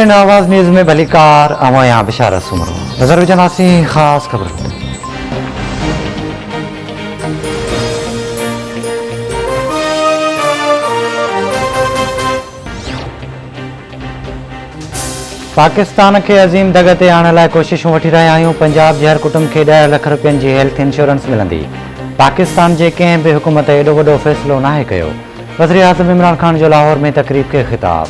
नाज़रीन आवाज़ न्यूज़ में भलीकार अमा यहाँ बिशारत सुमरो नजर विझंदासीं ख़ासि ख़बरूं। पाकिस्तान के अज़ीम दग ते आणण लाइ कोशिशूं वठी रहिया आहियूं। पंजाब जे हर कुटुंब खे 10 लाख रुपयनि जी हेल्थ इंश्योरेंस मिलंदी। पाकिस्तान जे कंहिं बि हुकूमत एॾो वॾो फ़ैसिलो नाहे कयो। वज़ीर आज़म इमरान ख़ान जो लाहौर में तक़रीब खे ख़िताब।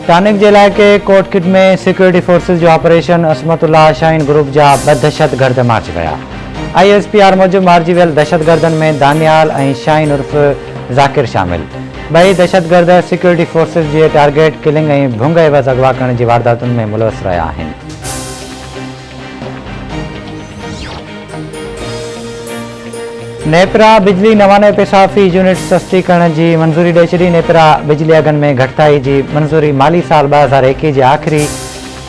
टानिक जे इलाइक़े कोटखिट में सिक्योरिटी फोर्सिस जो ऑपरेशन असमतुल्लाह शाहीन ग्रुप जा 2 दहशतगर्द मारिजी विया। ISPR मूजिबि मारिजी वियल दहशतगर्दनि में दानियाल ऐं शाहीन उर्फ़ ज़ाकिर शामिल। 2 दहशतगर्द सिक्योरिटी फोर्सिस जे टारगेट किलिंग ऐं भुंग एवज़ अगवा करण जी वारदातुनि में मुलविस रहिया आहिनि। नेपरा बिजली 99 पैसा फ़ी यूनिट सस्ती करण जी मंज़ूरी ॾेई छॾी। नेपरा बिजली अघनि में घटिताई जी मंज़ूरी माली साल 2021 जे आख़िरी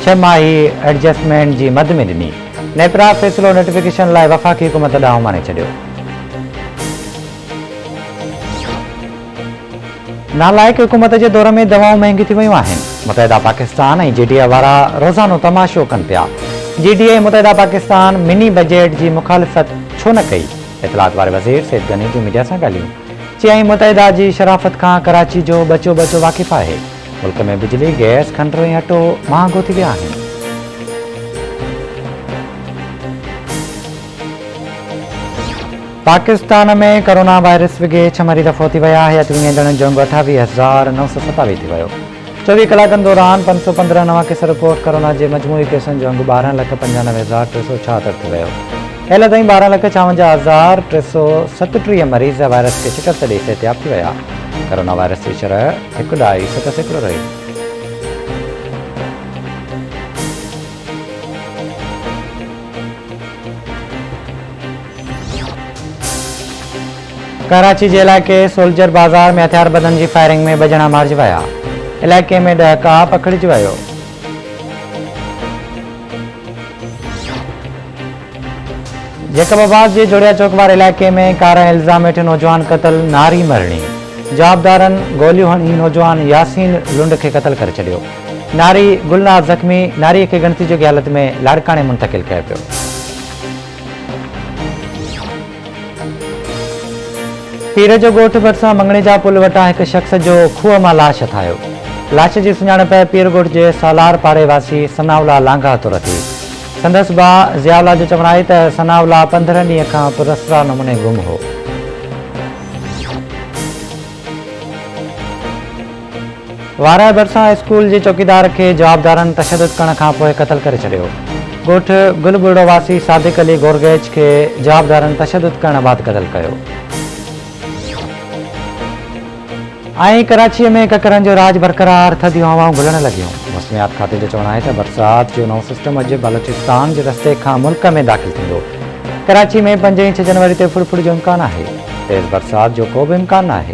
6 माही एडजस्टमेंट जी मद में ॾिनी। नेपरा फ़ैसिलो नोटिफिकेशन लाइ वफ़ाक़ी हुकूमत ॾांहुं माने छॾियो। नालाइक़ हुकूमत जे दौर में दवाऊं महांगी थी वियूं आहिनि। मुतहदा पाकिस्तान ऐं GDA वारा रोज़ानो तमाशो कनि पिया। GDA मुतहदा पाकिस्तान मिनी बजट जी मुखालिफ़त छो न कई? इतलात वारे वज़ीर सैद गनी जो मीडिया सां ॻाल्हियूं। चयाईं मुतहदा जी शराफ़त खां कराची जो बचो वाक़िफ़ आहे। मुल्क में बिजली गैस खंडु ऐं अटो महांगो थी विया आहिनि। पाकिस्तान में कोरोना वायरस विघे 6 मरीज़ फ़ौत थी विया। हयात विञाईंदड़नि जो अंग 28,927 थी वियो। 24 कलाकनि दौरान 515 नवां केस रिपोर्ट। कोरोना जे मजमूई केसनि जो अंग 12,95,376 थी वियो। हेल ताईं 12,52,337 मरीज़ वायरस खे शिकस्त ॾेई सिहतयाब थी विया। कोरोना वायरस जी शरह 1.7% रही। कराची जे इलाइक़े सोल्जर बाज़ार में हथियारबंदनि जी फायरिंग में 2 ॼणा मारिजी विया। इलाइक़े में ॾहका पकड़िजी वियो। जैकबाबाद जे जोड़िया चौक वारे इलाइक़े में कार इल्ज़ाम हेठि नौजवान क़तल, नारी मरणी। जवाबदारनि गोलियूं हणी नौजवान यासीन लुंड खे क़तल करे छॾियो। नारी गुलनाज़ ज़ख़्मी। नारीअ खे गणती जोगी हालत में लाड़काणे मुंतक़िल कयो पियो। पीर जो ॻोठ भरिसां मंगणे जा पुल वटां हिकु शख़्स जो खूह मां लाश हथायो। लाश जी सुञाणप पीर ॻोठ जे सालार पाड़े वासी सनाउल्ला लांघा तौर ते। संदसि भाउ ज़ियाउल्ला जो चवणु आहे त सनाउल्ला 15 ॾींहं खां पुरस्कार नमूने गुम हो। वारा भरिसां स्कूल जे चौकीदार खे जवाबदारनि तशदुद करण खां पोइ क़तल करे छॾियो। ॻोठ गुलबुड़ो वासी सादिक अली गोरगेज खे जवाबदारनि तशदुद करण बैदि क़तल कयो। ऐं कराचीअ में ककरनि जो राज बरक़रार, थधियूं हवाऊं घुलण लॻियूं। मौसमियात खाते जो चवणु आहे त बरसाति जो नओं सिस्टम अॼु बलोचिस्तान जे रस्ते खां मुल्क में दाख़िल थींदो। कराची में 5 ऐं 6 जनवरी ते फुड़फुड़ जो इम्कानु आहे। तेज़ बरसाति जो को बि इम्कानु नाहे।